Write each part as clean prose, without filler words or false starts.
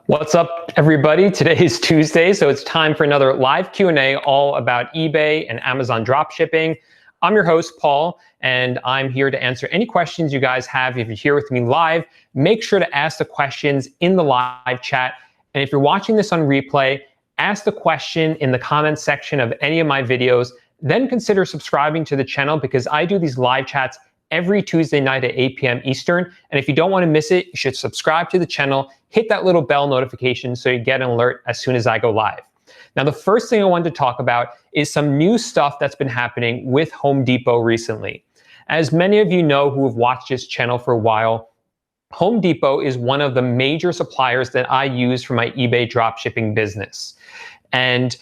What's up, everybody? Today is Tuesday, so it's time for another live Q&A all about eBay and Amazon dropshipping. I'm your host, Paul, and I'm here to answer any questions you guys have. If you're here with me live, make sure to ask the questions in the live chat. And if you're watching this on replay, ask the question in the comments section of any of my videos. Then consider subscribing to the channel because I do these live chats every Tuesday night at 8 p.m. Eastern. And if you don't want to miss it, you should subscribe to the channel, hit that little bell notification so you get an alert as soon as I go live. Now, the first thing I wanted to talk about is some new stuff that's been happening with Home Depot recently. As many of you know who have watched this channel for a while, Home Depot is one of the major suppliers that I use for my eBay dropshipping business. And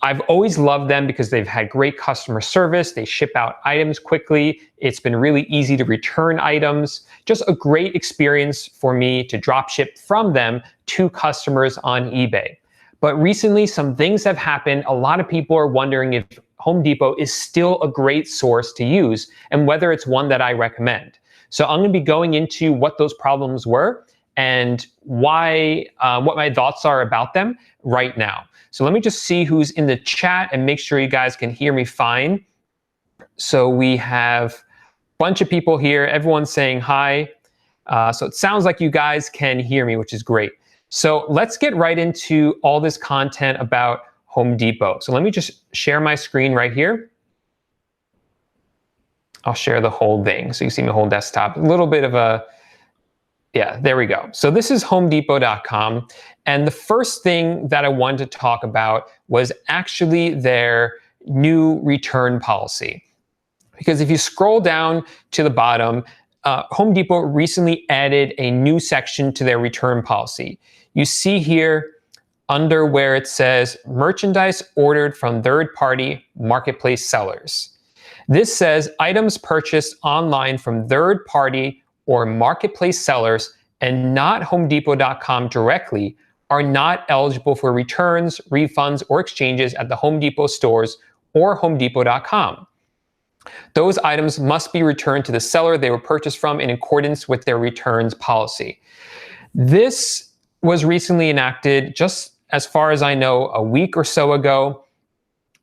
I've always loved them because they've had great customer service. They ship out items quickly. It's been really easy to return items. Just a great experience for me to drop ship from them to customers on eBay. But recently, some things have happened. A lot of people are wondering if Home Depot is still a great source to use and whether it's one that I recommend. So I'm going to be going into what those problems were and why, what my thoughts are about them right now. So let me just see who's in the chat and make sure you guys can hear me fine. So we have a bunch of people here. Everyone's saying hi. So it sounds like you guys can hear me, which is great. So let's get right into all this content about Home Depot. So let me just share my screen right here. I'll share the whole thing so you see my whole desktop. A little bit of a, yeah, there we go. So this is homedepot.com. And the first thing that I wanted to talk about was actually their new return policy. Because if you scroll down to the bottom, Home Depot recently added a new section to their return policy. You see here under where it says merchandise ordered from third-party marketplace sellers. This says items purchased online from third-party or marketplace sellers and not homedepot.com directly are not eligible for returns, refunds, or exchanges at the Home Depot stores or homedepot.com. Those items must be returned to the seller they were purchased from in accordance with their returns policy. This was recently enacted, just as far as I know, a week or so ago.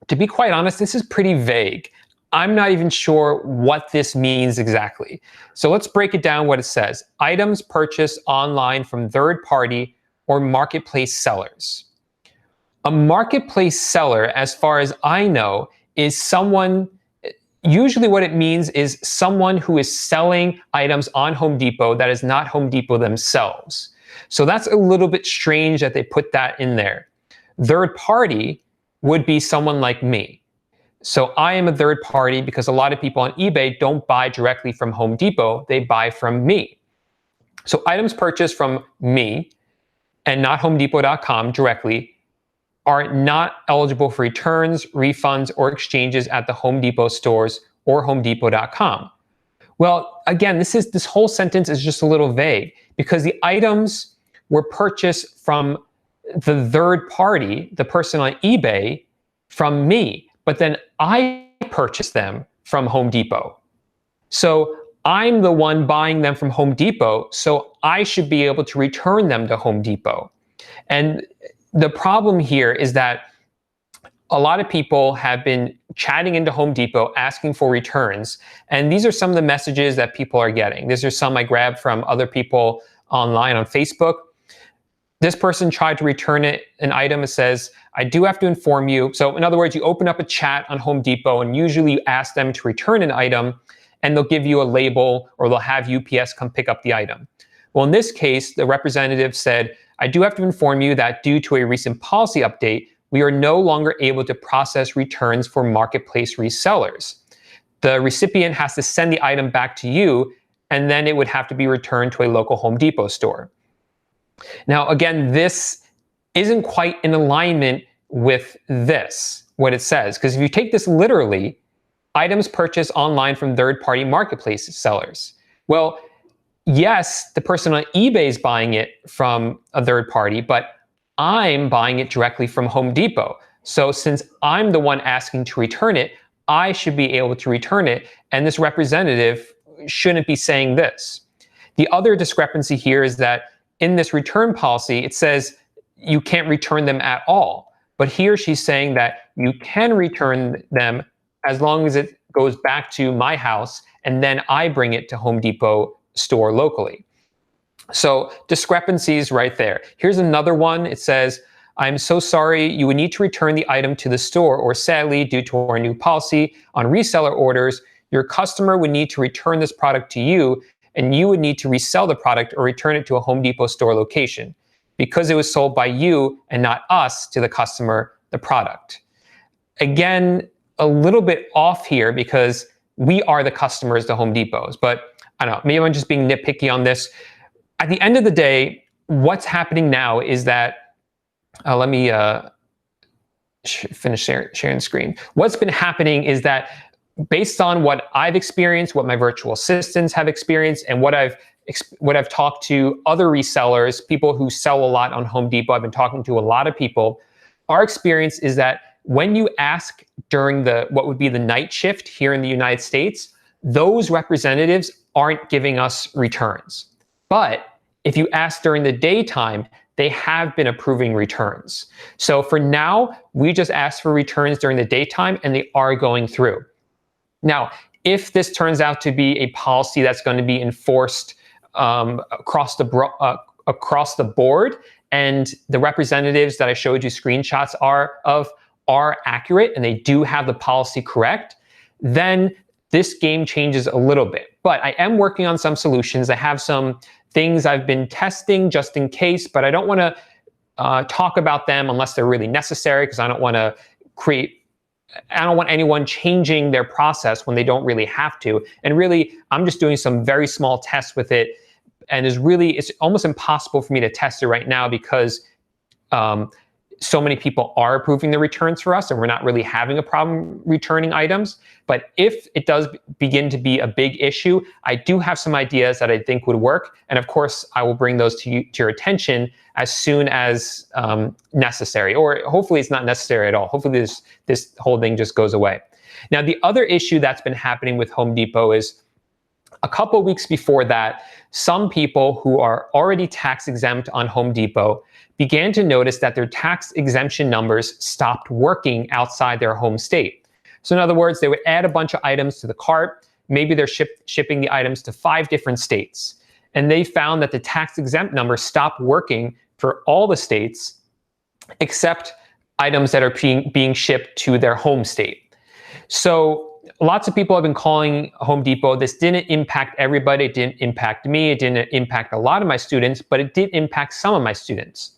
To be quite honest, this is pretty vague. I'm not even sure what this means exactly. So let's break it down what it says. Items purchased online from third-party or marketplace sellers. A marketplace seller, as far as I know, is someone, usually what it means is someone who is selling items on Home Depot that is not Home Depot themselves. So that's a little bit strange that they put that in there. Third party would be someone like me. So I am a third party because a lot of people on eBay don't buy directly from Home Depot, they buy from me. So items purchased from me and not homedepot.com directly are not eligible for returns, refunds, or exchanges at the Home Depot stores or homedepot.com. Well, again, this whole sentence is just a little vague because the items were purchased from the third party, the person on eBay, from me. But then I purchased them from Home Depot. So I'm the one buying them from Home Depot, so I should be able to return them to Home Depot. And the problem here is that a lot of people have been chatting into Home Depot asking for returns. And these are some of the messages that people are getting. These are some I grabbed from other people online on Facebook. This person tried to return an item. It says, I do have to inform you. So in other words, you open up a chat on Home Depot and usually you ask them to return an item and they'll give you a label or they'll have UPS come pick up the item. Well, in this case, the representative said, I do have to inform you that due to a recent policy update, we are no longer able to process returns for marketplace resellers. The recipient has to send the item back to you and then it would have to be returned to a local Home Depot store. Now, again, this isn't quite in alignment with this, what it says, because if you take this literally, items purchased online from third-party marketplace sellers. Well, yes, the person on eBay is buying it from a third party, but I'm buying it directly from Home Depot. So since I'm the one asking to return it, I should be able to return it, and this representative shouldn't be saying this. The other discrepancy here is that in this return policy, it says you can't return them at all. But here she's saying that you can return them as long as it goes back to my house and then I bring it to Home Depot store locally. So discrepancies right there. Here's another one. It says, I'm so sorry, you would need to return the item to the store, or sadly, due to our new policy on reseller orders, your customer would need to return this product to you, and you would need to resell the product or return it to a Home Depot store location because it was sold by you and not us to the customer, the product. Again, a little bit off here because we are the customers to Home Depots, but I don't know, maybe I'm just being nitpicky on this. At the end of the day, what's happening now is that, let me finish sharing the screen. What's been happening is that based on what I've experienced, what my virtual assistants have experienced, and what I've talked to other resellers, people who sell a lot on Home Depot, I've been talking to a lot of people, our experience is that when you ask during what would be the night shift here in the United States, those representatives aren't giving us returns. But if you ask during the daytime, they have been approving returns. So for now, we just ask for returns during the daytime and they are going through. Now, if this turns out to be a policy that's going to be enforced across the board, and the representatives that I showed you screenshots are accurate and they do have the policy correct, then this game changes a little bit. But I am working on some solutions. I have some things I've been testing just in case, but I don't want to talk about them unless they're really necessary, because I don't want anyone changing their process when they don't really have to. And really, I'm just doing some very small tests with it. And it's almost impossible for me to test it right now because so many people are approving the returns for us and we're not really having a problem returning items. But if it does begin to be a big issue, I do have some ideas that I think would work. And of course, I will bring those to your attention as soon as necessary, or hopefully it's not necessary at all. Hopefully this whole thing just goes away. Now, the other issue that's been happening with Home Depot is a couple weeks before that, some people who are already tax exempt on Home Depot began to notice that their tax exemption numbers stopped working outside their home state. So in other words, they would add a bunch of items to the cart. Maybe they're shipping the items to 5 different states. And they found that the tax exempt number stopped working for all the states except items that are being shipped to their home state. So lots of people have been calling Home Depot. This didn't impact everybody. It didn't impact me. It didn't impact a lot of my students, but it did impact some of my students.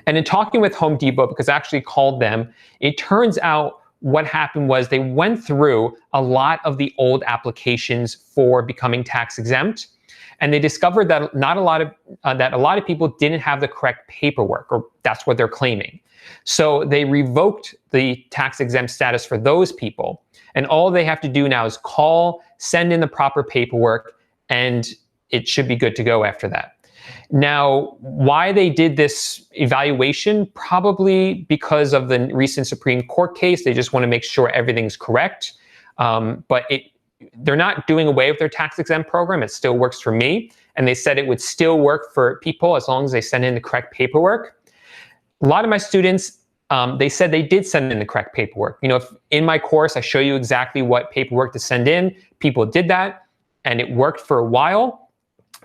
And in talking with Home Depot, because I actually called them, it turns out what happened was they went through a lot of the old applications for becoming tax exempt, and they discovered that a lot of people didn't have the correct paperwork, or that's what they're claiming. So they revoked the tax exempt status for those people, and all they have to do now is call, send in the proper paperwork, and it should be good to go after that. Now, why they did this evaluation? Probably because of the recent Supreme Court case. They just want to make sure everything's correct. But they're not doing away with their tax exempt program. It still works for me. And they said it would still work for people as long as they send in the correct paperwork. A lot of my students, they said they did send in the correct paperwork. You know, if in my course, I show you exactly what paperwork to send in. People did that, and it worked for a while.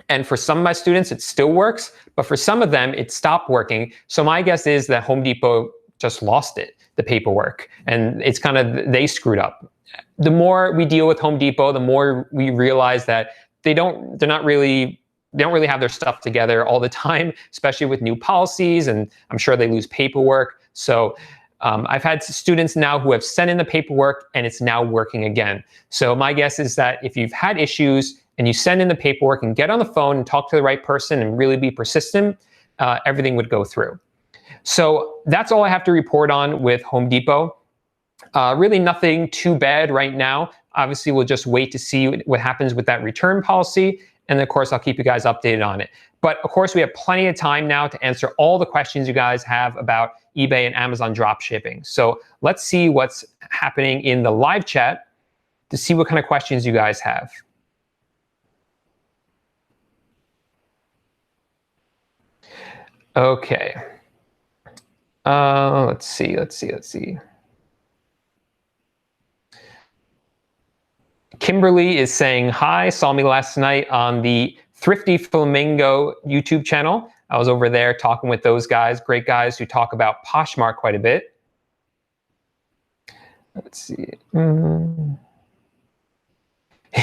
And for some of my students, it still works, but for some of them, it stopped working. So my guess is that Home Depot just lost the paperwork, and it's kind of, they screwed up. The more we deal with Home Depot, the more we realize that they don't really have their stuff together all the time, especially with new policies, and I'm sure they lose paperwork. So I've had students now who have sent in the paperwork and it's now working again. So my guess is that if you've had issues and you send in the paperwork and get on the phone and talk to the right person and really be persistent, everything would go through. So that's all I have to report on with Home Depot. Really nothing too bad right now. Obviously, we'll just wait to see what happens with that return policy. And of course, I'll keep you guys updated on it. But of course, we have plenty of time now to answer all the questions you guys have about eBay and Amazon drop shipping. So let's see what's happening in the live chat to see what kind of questions you guys have. Okay. Let's see. Kimberly is saying, hi, saw me last night on the Thrifty Flamingo YouTube channel. I was over there talking with those guys, great guys who talk about Poshmark quite a bit. Let's see.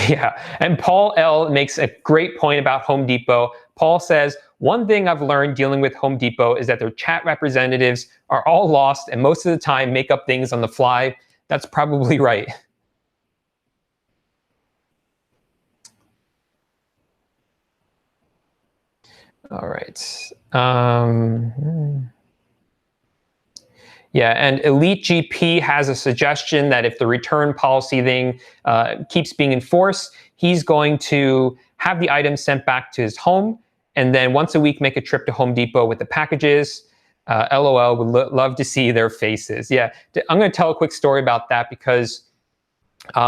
Yeah, and Paul L makes a great point about Home Depot. Paul says, one thing I've learned dealing with Home Depot is that their chat representatives are all lost and most of the time make up things on the fly. That's probably right. All right. Yeah, and Elite GP has a suggestion that if the return policy thing keeps being enforced, he's going to have the items sent back to his home, and then once a week make a trip to Home Depot with the packages. LOL, would love to see their faces. Yeah, I'm going to tell a quick story about that because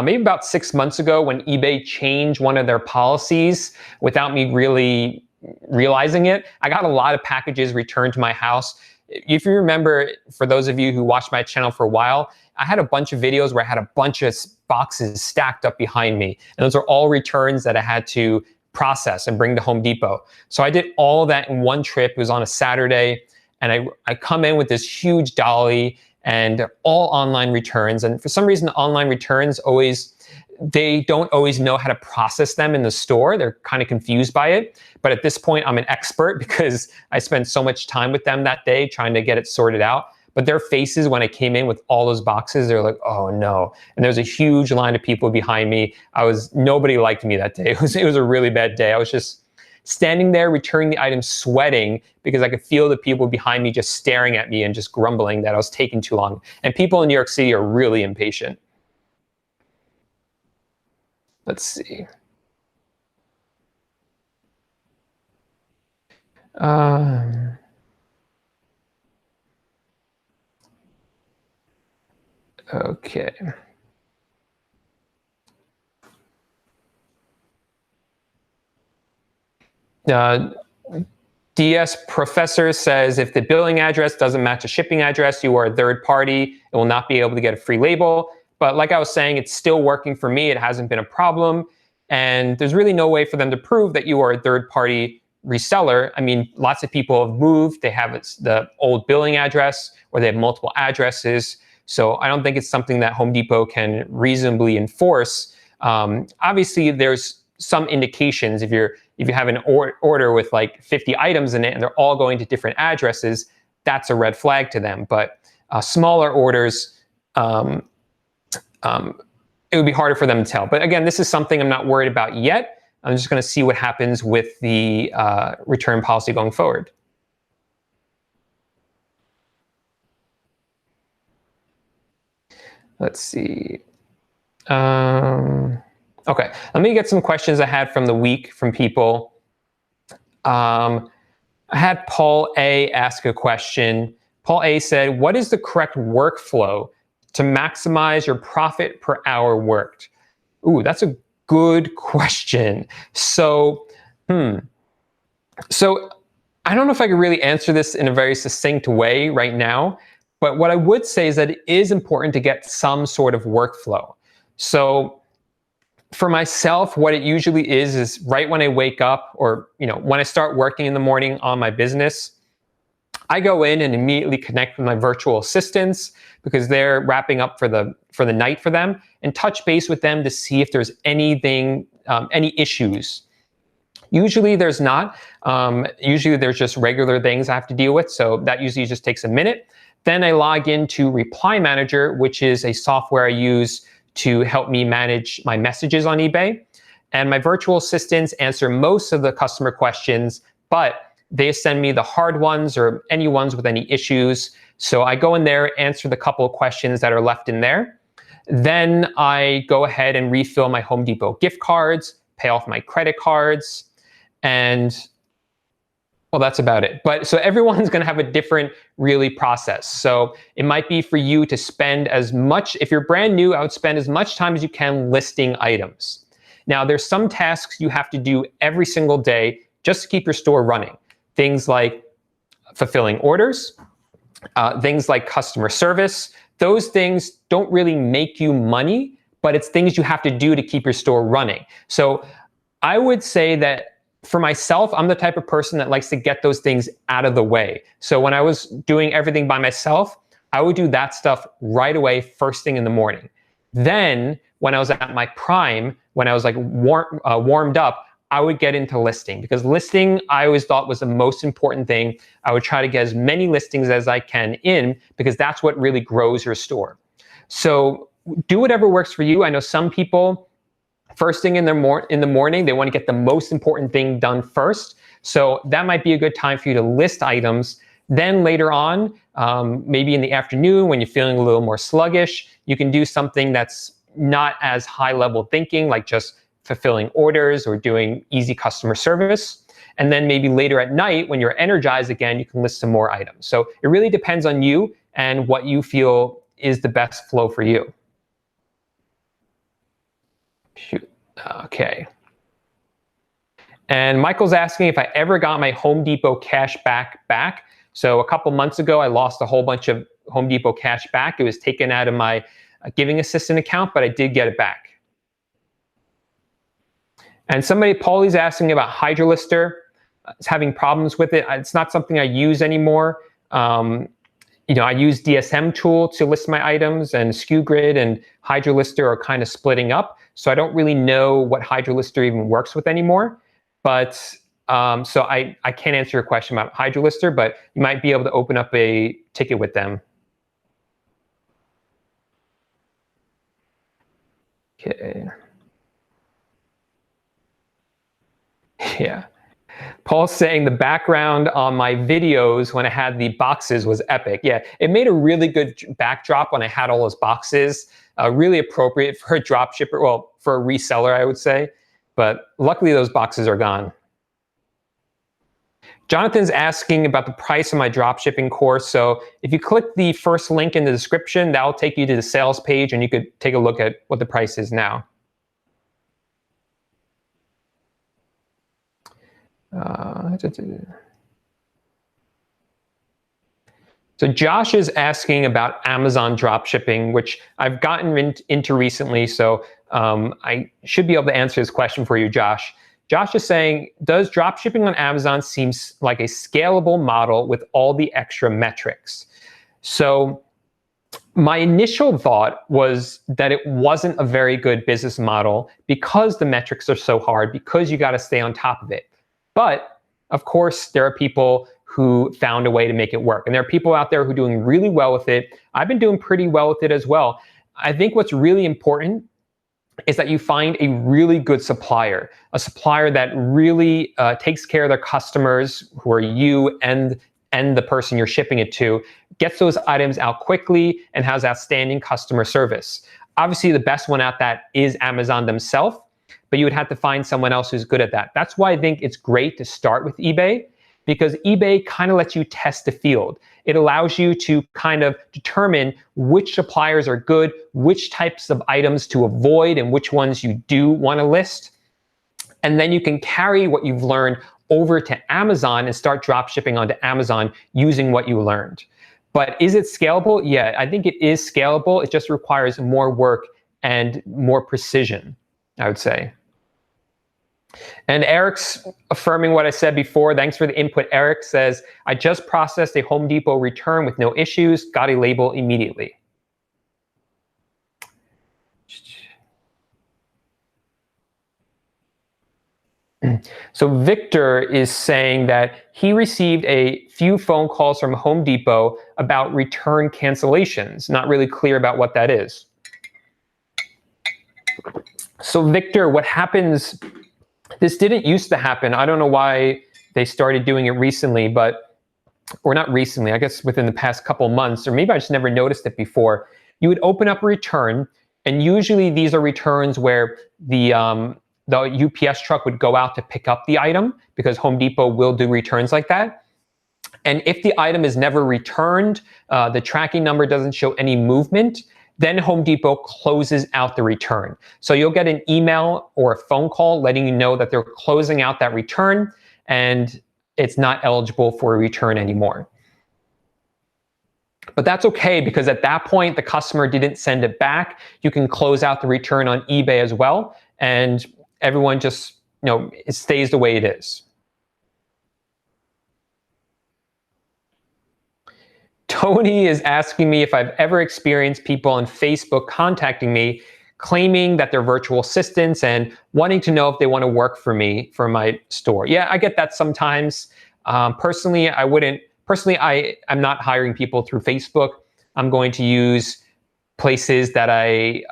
maybe about 6 months ago when eBay changed one of their policies without me really realizing it, I got a lot of packages returned to my house. If you remember, for those of you who watched my channel for a while, I had a bunch of videos where I had a bunch of boxes stacked up behind me. And those are all returns that I had to process and bring to Home Depot. So I did all of that in one trip. It was on a Saturday. And I come in with this huge dolly and all online returns. And for some reason, the online returns they don't always know how to process them in the store. They're kind of confused by it. But at this point, I'm an expert because I spent so much time with them that day trying to get it sorted out. But their faces when I came in with all those boxes, they're like, oh no. And there's a huge line of people behind me. Nobody liked me that day. It was a really bad day. I was just standing there returning the items sweating because I could feel the people behind me just staring at me and just grumbling that I was taking too long. And people in New York City are really impatient. Let's see. Okay. DS Professor says, if the billing address doesn't match a shipping address, you are a third party. It will not be able to get a free label. But like I was saying, it's still working for me. It hasn't been a problem. And there's really no way for them to prove that you are a third party reseller. I mean, lots of people have moved. They have the old billing address or they have multiple addresses. So I don't think it's something that Home Depot can reasonably enforce. Obviously, there's some indications if you have an order with like 50 items in it and they're all going to different addresses, that's a red flag to them. But smaller orders, it would be harder for them to tell. But again, this is something I'm not worried about yet. I'm just going to see what happens with the return policy going forward. Let's see. Okay, let me get some questions I had from the week from people. I had Paul A ask a question. Paul A said, what is the correct workflow to maximize your profit per hour worked? Ooh, that's a good question. So I don't know if I could really answer this in a very succinct way right now, but what I would say is that it is important to get some sort of workflow. So for myself, what it usually is right when I wake up or when I start working in the morning on my business, I go in and immediately connect with my virtual assistants because they're wrapping up for the night for them, and touch base with them to see if there's anything, any issues. Usually there's not. Usually there's just regular things I have to deal with, so that usually just takes a minute. Then I log into Reply Manager, which is a software I use to help me manage my messages on eBay. And my virtual assistants answer most of the customer questions, but they send me the hard ones or any ones with any issues. So I go in there, answer the couple of questions that are left in there. Then I go ahead and refill my Home Depot gift cards, pay off my credit cards, and well, that's about it. But so everyone's going to have a different really process. So it might be for you to spend as much, if you're brand new, I would spend as much time as you can listing items. Now, there's some tasks you have to do every single day just to keep your store running. Things like fulfilling orders, things like customer service. Those things don't really make you money, but it's things you have to do to keep your store running. So I would say that for myself, I'm the type of person that likes to get those things out of the way. So when I was doing everything by myself, I would do that stuff right away, first thing in the morning. Then when I was at my prime, when I was like warmed up, I would get into listing, because listing I always thought was the most important thing. I would try to get as many listings as I can in, because that's what really grows your store. So do whatever works for you. I know some people, first thing in the morning, they want to get the most important thing done first. So that might be a good time for you to list items. Then later on, maybe in the afternoon when you're feeling a little more sluggish, you can do something that's not as high level thinking, like just fulfilling orders or doing easy customer service. And then maybe later at night, when you're energized again, you can list some more items. So it really depends on you and what you feel is the best flow for you. Shoot. Okay. And Michael's asking if I ever got my Home Depot cash back. So a couple months ago, I lost a whole bunch of Home Depot cash back. It was taken out of my giving assistant account, but I did get it back. And Paulie's asking about HydroLister. It's having problems with it. It's not something I use anymore. I use DSM tool to list my items, and SKU and HydroLister are kind of splitting up. So I don't really know what HydroLister even works with anymore. But so I can't answer your question about HydroLister, but you might be able to open up a ticket with them. Okay. Yeah. Paul's saying the background on my videos when I had the boxes was epic. Yeah, it made a really good backdrop when I had all those boxes. Really appropriate for a dropshipper, well, for a reseller, I would say. But luckily, those boxes are gone. Jonathan's asking about the price of my dropshipping course. So if you click the first link in the description, that'll take you to the sales page, and you could take a look at what the price is now. So Josh is asking about Amazon dropshipping, which I've gotten into recently. So I should be able to answer this question for you, Josh. Josh is saying, does dropshipping on Amazon seem like a scalable model with all the extra metrics? So my initial thought was that it wasn't a very good business model because the metrics are so hard, because you got to stay on top of it. But of course, there are people who found a way to make it work. And there are people out there who are doing really well with it. I've been doing pretty well with it as well. I think what's really important is that you find a really good supplier, a supplier that really takes care of their customers, who are you and the person you're shipping it to, gets those items out quickly, and has outstanding customer service. Obviously, the best one at that is Amazon themselves, but you would have to find someone else who's good at that. That's why I think it's great to start with eBay, because eBay kind of lets you test the field. It allows you to kind of determine which suppliers are good, which types of items to avoid, and which ones you do want to list. And then you can carry what you've learned over to Amazon and start drop shipping onto Amazon using what you learned. But is it scalable? Yeah, I think it is scalable. It just requires more work and more precision, I would say. And Eric's affirming what I said before. Thanks for the input. Eric says, I just processed a Home Depot return with no issues, got a label immediately. So Victor is saying that he received a few phone calls from Home Depot about return cancellations. Not really clear about what that is. So Victor, what happens, this didn't used to happen. I don't know why they started doing it recently, or not recently, I guess within the past couple months, or maybe I just never noticed it before. You would open up a return, and usually these are returns where the UPS truck would go out to pick up the item, because Home Depot will do returns like that. And if the item is never returned, the tracking number doesn't show any movement, then Home Depot closes out the return. So you'll get an email or a phone call letting you know that they're closing out that return. And it's not eligible for a return anymore. But that's okay, because at that point, the customer didn't send it back. You can close out the return on eBay as well, and everyone just, it stays the way it is. Tony is asking me if I've ever experienced people on Facebook contacting me, claiming that they're virtual assistants and wanting to know if they want to work for me for my store. Yeah, I get that sometimes. Personally, I'm not hiring people through Facebook. I'm going to use places that I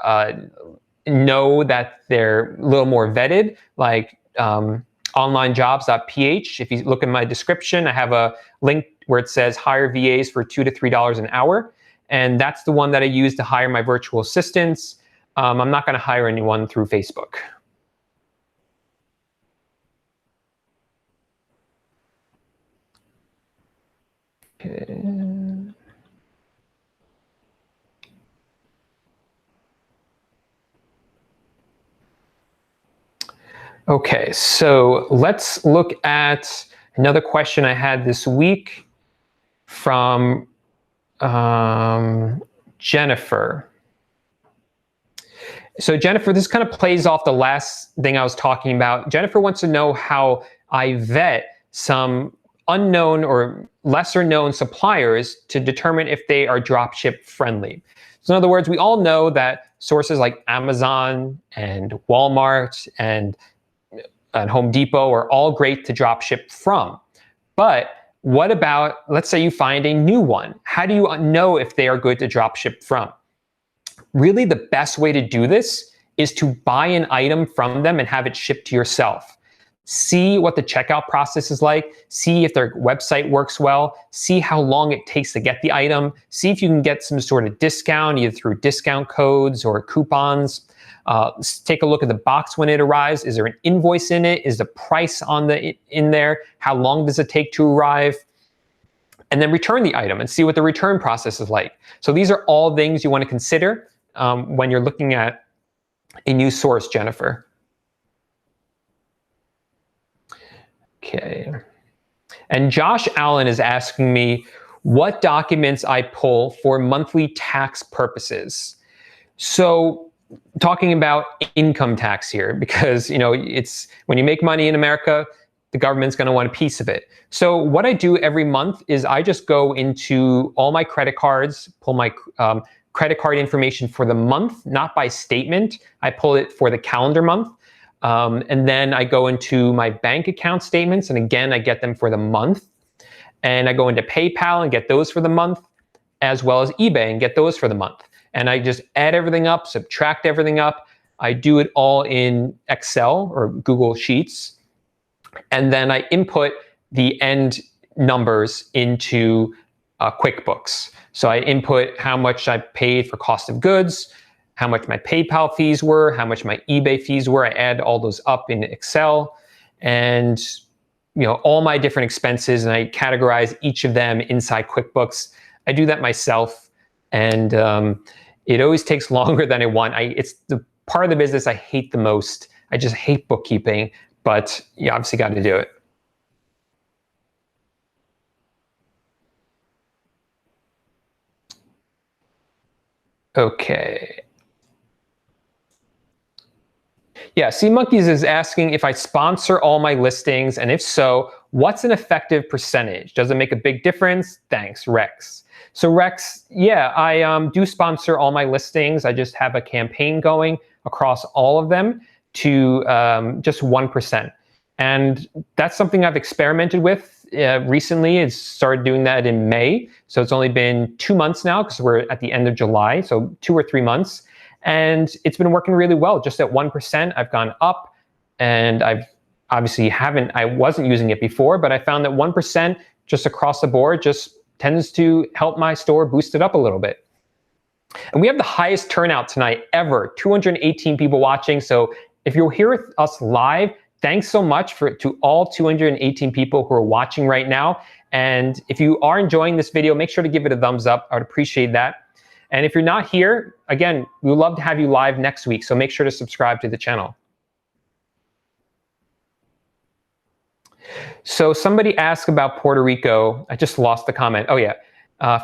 know that they're a little more vetted, like onlinejobs.ph. If you look in my description, I have a link where it says hire VAs for $2 to $3 an hour. And that's the one that I use to hire my virtual assistants. I'm not going to hire anyone through Facebook. Okay. Okay, so let's look at another question I had this week from Jennifer. So Jennifer, this kind of plays off the last thing I was talking about. Jennifer wants to know how I vet some unknown or lesser known suppliers to determine if they are dropship friendly. So in other words, we all know that sources like Amazon and Walmart and Home Depot are all great to dropship from. But what about, let's say you find a new one. How do you know if they are good to dropship from? Really, the best way to do this is to buy an item from them and have it shipped to yourself. See what the checkout process is like, see if their website works well, see how long it takes to get the item, see if you can get some sort of discount, either through discount codes or coupons. Take a look at the box when it arrives. Is there an invoice in it? Is the price in there? How long does it take to arrive? And then return the item and see what the return process is like. So these are all things you want to consider when you're looking at a new source, Jennifer. Okay. And Josh Allen is asking me what documents I pull for monthly tax purposes. So talking about income tax here, because it's when you make money in America, the government's going to want a piece of it. So what I do every month is I just go into all my credit cards, pull my credit card information for the month, not by statement. I pull it for the calendar month. And then I go into my bank account statements, and again, I get them for the month. And I go into PayPal and get those for the month, as well as eBay and get those for the month. And I just add everything up, subtract everything up. I do it all in Excel or Google Sheets. And then I input the end numbers into QuickBooks. So I input how much I paid for cost of goods, how much my PayPal fees were, how much my eBay fees were. I add all those up in Excel, and all my different expenses, and I categorize each of them inside QuickBooks. I do that myself, and it always takes longer than I want. It's the part of the business I hate the most. I just hate bookkeeping, but you obviously got to do it. Okay. Yeah, Sea Monkeys is asking if I sponsor all my listings, and if so, what's an effective percentage? Does it make a big difference? Thanks, Rex. So Rex, yeah, I do sponsor all my listings. I just have a campaign going across all of them to just 1%. And that's something I've experimented with recently. It's started doing that in May. So it's only been 2 months now, because we're at the end of July, so 2 or 3 months. And it's been working really well. Just at 1%, I've gone up, and I wasn't using it before, but I found that 1% just across the board just tends to help my store boost it up a little bit. And we have the highest turnout tonight ever, 218 people watching. So if you're here with us live, thanks so much to all 218 people who are watching right now. And if you are enjoying this video, make sure to give it a thumbs up. I would appreciate that. And if you're not here, again, we would love to have you live next week. So make sure to subscribe to the channel. So somebody asked about Puerto Rico. I just lost the comment. Oh yeah,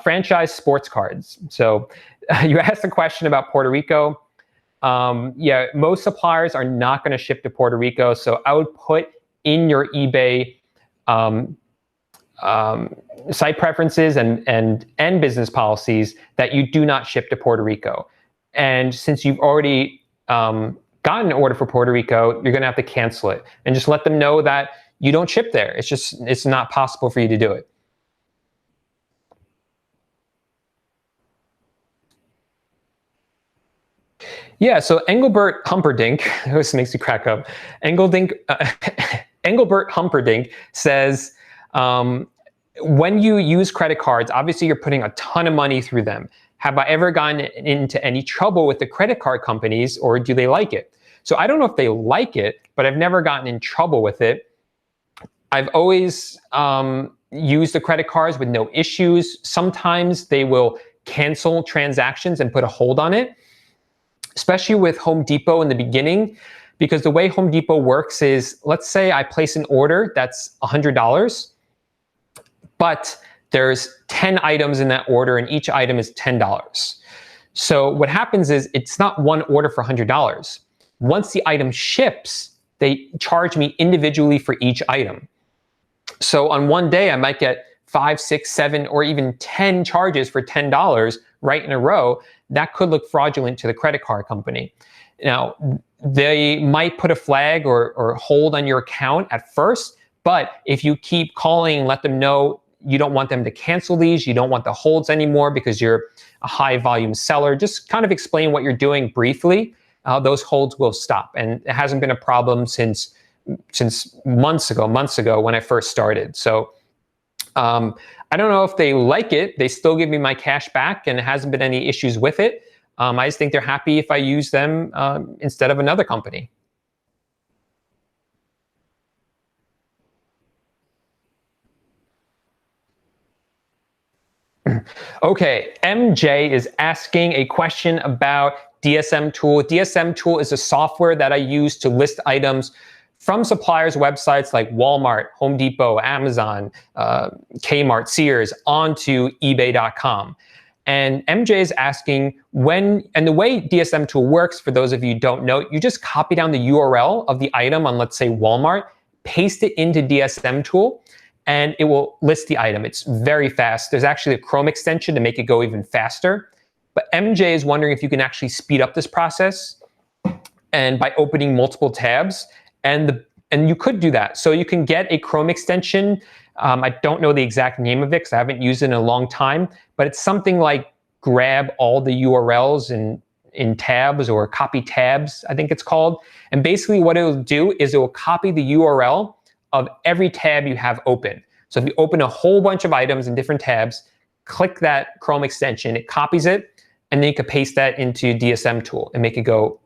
franchise sports cards. So you asked a question about Puerto Rico. Yeah, most suppliers are not going to ship to Puerto Rico. So I would put in your eBay site preferences and business policies that you do not ship to Puerto Rico. And since you've already gotten an order for Puerto Rico, you're going to have to cancel it and just let them know that you don't ship there. It's not possible for you to do it. Yeah, so Engelbert Humperdinck, this makes me crack up. Engelbert Humperdinck says, when you use credit cards, obviously you're putting a ton of money through them. Have I ever gotten into any trouble with the credit card companies, or do they like it? So I don't know if they like it, but I've never gotten in trouble with it. I've always used the credit cards with no issues. Sometimes they will cancel transactions and put a hold on it, especially with Home Depot in the beginning, because the way Home Depot works is, let's say I place an order that's $100, but there's 10 items in that order and each item is $10. So what happens is it's not one order for $100. Once the item ships, they charge me individually for each item. So on one day, I might get 5, 6, 7, or even 10 charges for $10 right in a row. That could look fraudulent to the credit card company. Now, they might put a flag or hold on your account at first, but if you keep calling and let them know you don't want them to cancel these, you don't want the holds anymore because you're a high volume seller, just kind of explain what you're doing briefly, those holds will stop. And it hasn't been a problem since months ago when I first started. So I don't know if they like it. They still give me my cash back and it hasn't been any issues with it. I just think they're happy if I use them instead of another company. Okay, MJ is asking a question about DSM Tool. DSM Tool is a software that I use to list items from suppliers' websites like Walmart, Home Depot, Amazon, Kmart, Sears, onto eBay.com. And MJ is asking and the way DSM Tool works, for those of you who don't know, you just copy down the URL of the item on, let's say, Walmart, paste it into DSM Tool, and it will list the item. It's very fast. There's actually a Chrome extension to make it go even faster. But MJ is wondering if you can actually speed up this process and by opening multiple tabs. And you could do that. So you can get a Chrome extension. I don't know the exact name of it because I haven't used it in a long time, but it's something like grab all the URLs in tabs, or copy tabs, I think it's called. And basically what it will do is it will copy the URL of every tab you have open. So if you open a whole bunch of items in different tabs, click that Chrome extension, it copies it, and then you can paste that into DSM Tool and make it go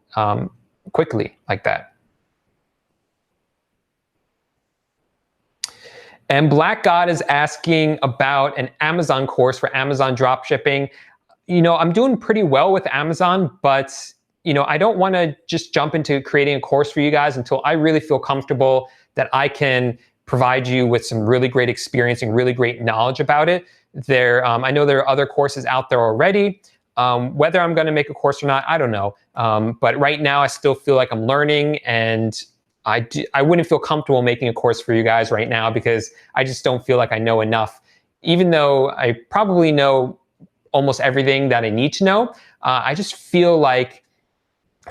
quickly like that. And Black God is asking about an Amazon course for Amazon dropshipping. You know, I'm doing pretty well with Amazon, but I don't want to just jump into creating a course for you guys until I really feel comfortable that I can provide you with some really great experience and really great knowledge about it. I know there are other courses out there already. Whether I'm going to make a course or not, I don't know. But right now, I still feel like I'm learning, and I wouldn't feel comfortable making a course for you guys right now because I just don't feel like I know enough. Even though I probably know almost everything that I need to know, I just feel like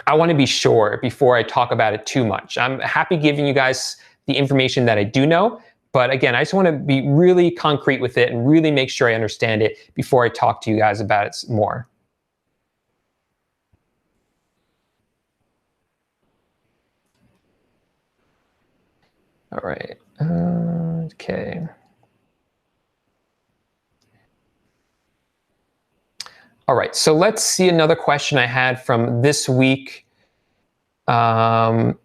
I want to be sure before I talk about it too much. I'm happy giving you guys the information that I do know, but again, I just want to be really concrete with it and really make sure I understand it before I talk to you guys about it more. All right, okay. All right, so let's see another question I had from this week. Tim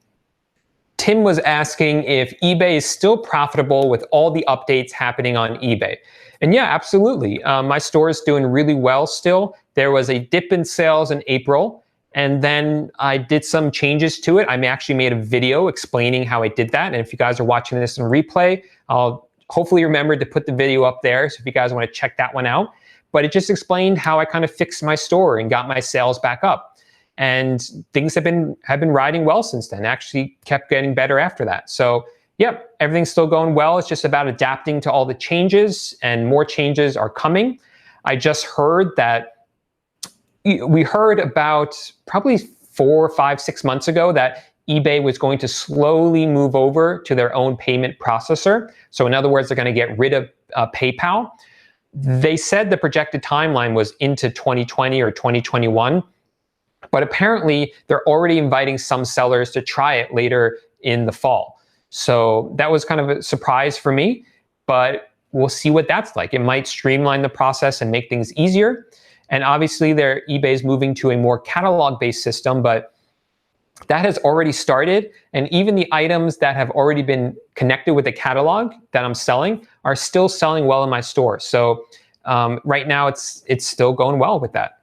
was asking if eBay is still profitable with all the updates happening on eBay. And yeah, absolutely. My store is doing really well still. There was a dip in sales in April, and then I did some changes to it. I actually made a video explaining how I did that. And if you guys are watching this in replay, I'll hopefully remember to put the video up there. So if you guys want to check that one out, but it just explained how I kind of fixed my store and got my sales back up. And things have been riding well since then. Actually kept getting better after that. So yep, everything's still going well. It's just about adapting to all the changes, and more changes are coming. I just heard that we heard about probably 4, 5, 6 months ago that eBay was going to slowly move over to their own payment processor. So in other words, they're going to get rid of PayPal. They said the projected timeline was into 2020 or 2021, but apparently they're already inviting some sellers to try it later in the fall. So that was kind of a surprise for me, but we'll see what that's like. It might streamline the process and make things easier. And obviously eBay is moving to a more catalog-based system, but that has already started. And even the items that have already been connected with the catalog that I'm selling are still selling well in my store. So right now it's still going well with that.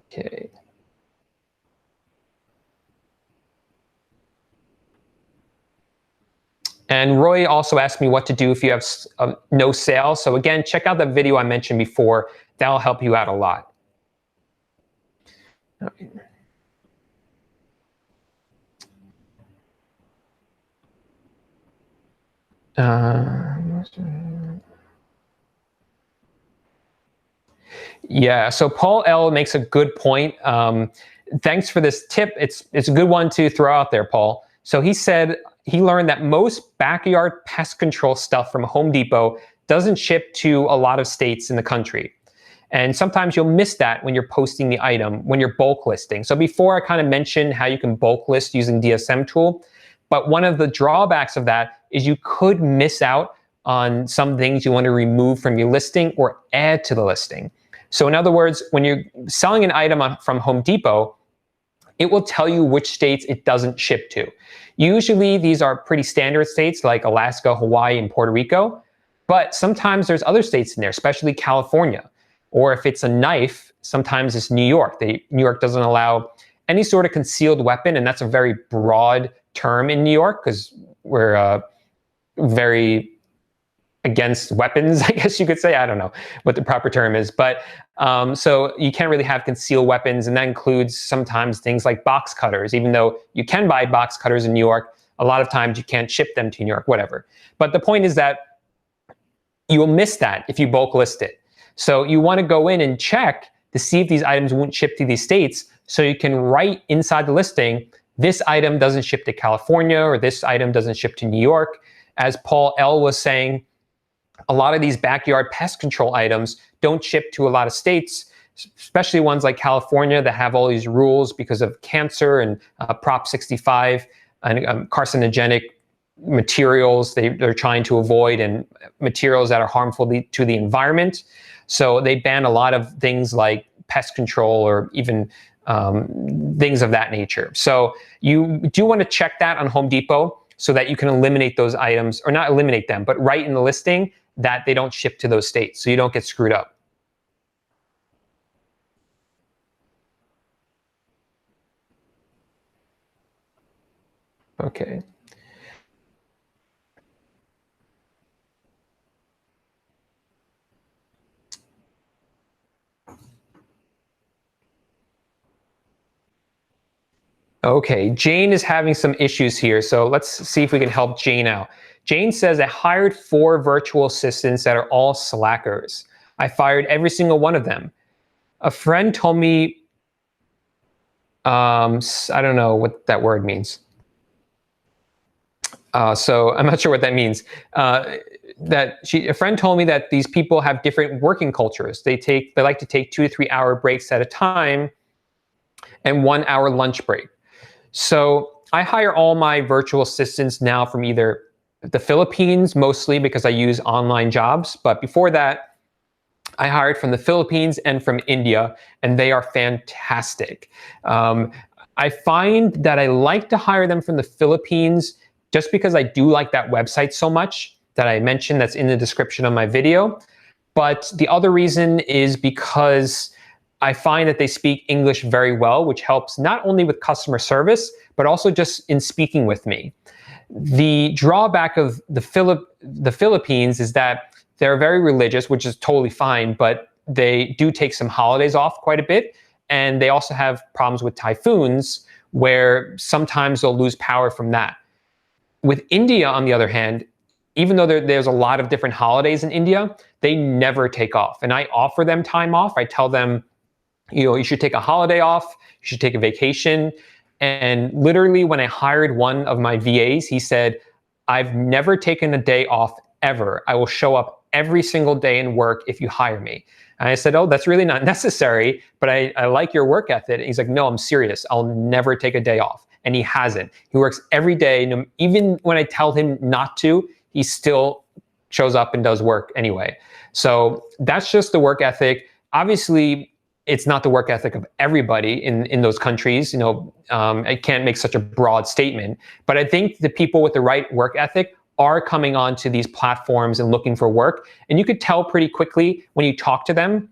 Okay. And Roy also asked me what to do if you have no sales. So again, check out the video I mentioned before. That'll help you out a lot. Yeah, so Paul L makes a good point. Thanks for this tip. It's a good one to throw out there, Paul. So he said he learned that most backyard pest control stuff from Home Depot doesn't ship to a lot of states in the country. And sometimes you'll miss that when you're posting the item, when you're bulk listing. So before I kind of mentioned how you can bulk list using DSM tool, but one of the drawbacks of that is you could miss out on some things you want to remove from your listing or add to the listing. So in other words, when you're selling an item from Home Depot, it will tell you which states it doesn't ship to. Usually these are pretty standard states like Alaska, Hawaii, and Puerto Rico, but sometimes there's other states in there, especially California. Or if it's a knife, sometimes it's New York. New York doesn't allow any sort of concealed weapon, and that's a very broad term in New York because we're very against weapons, I guess you could say. I don't know what the proper term is, but so you can't really have concealed weapons, and that includes sometimes things like box cutters. Even though you can buy box cutters in New York, a lot of times you can't ship them to New York, whatever. But the point is that you will miss that if you bulk list it. So you want to go in and check to see if these items won't ship to these states, so you can write inside the listing, this item doesn't ship to California, or this item doesn't ship to New York. As Paul L was saying, a lot of these backyard pest control items don't ship to a lot of states, especially ones like California that have all these rules because of cancer and Prop 65 and carcinogenic materials they're trying to avoid, and materials that are harmful to the environment. So they ban a lot of things like pest control or even things of that nature. So you do want to check that on Home Depot so that you can eliminate those items, or not eliminate them, but write in the listing that they don't ship to those states so you don't get screwed up. Okay. Okay, Jane is having some issues here, so let's see if we can help Jane out. Jane says, I hired 4 virtual assistants that are all slackers. I fired every single one of them. A friend told me, I don't know what that word means. So I'm not sure what that means. A friend told me that these people have different working cultures. They like to take 2 to 3 hour breaks at a time and 1 hour lunch break. So I hire all my virtual assistants now from either the Philippines, mostly because I use online jobs. But before that, I hired from the Philippines and from India, and they are fantastic. I find that I like to hire them from the Philippines just because I do like that website so much that I mentioned that's in the description of my video. But the other reason is because I find that they speak English very well, which helps not only with customer service, but also just in speaking with me. The drawback of the Philippines is that they're very religious, which is totally fine, but they do take some holidays off quite a bit. And they also have problems with typhoons, where sometimes they'll lose power from that. With India, on the other hand, even though there's a lot of different holidays in India, they never take off. And I offer them time off. I tell them, you should take a holiday off, you should take a vacation. And literally when I hired one of my VAs, he said, I've never taken a day off ever. I will show up every single day and work if you hire me. And I said, oh, that's really not necessary, but I like your work ethic. And he's like, no, I'm serious. I'll never take a day off. And he hasn't. He works every day. Even when I tell him not to, he still shows up and does work anyway. So that's just the work ethic. Obviously, it's not the work ethic of everybody in those countries. I can't make such a broad statement, but I think the people with the right work ethic are coming onto these platforms and looking for work. And you could tell pretty quickly when you talk to them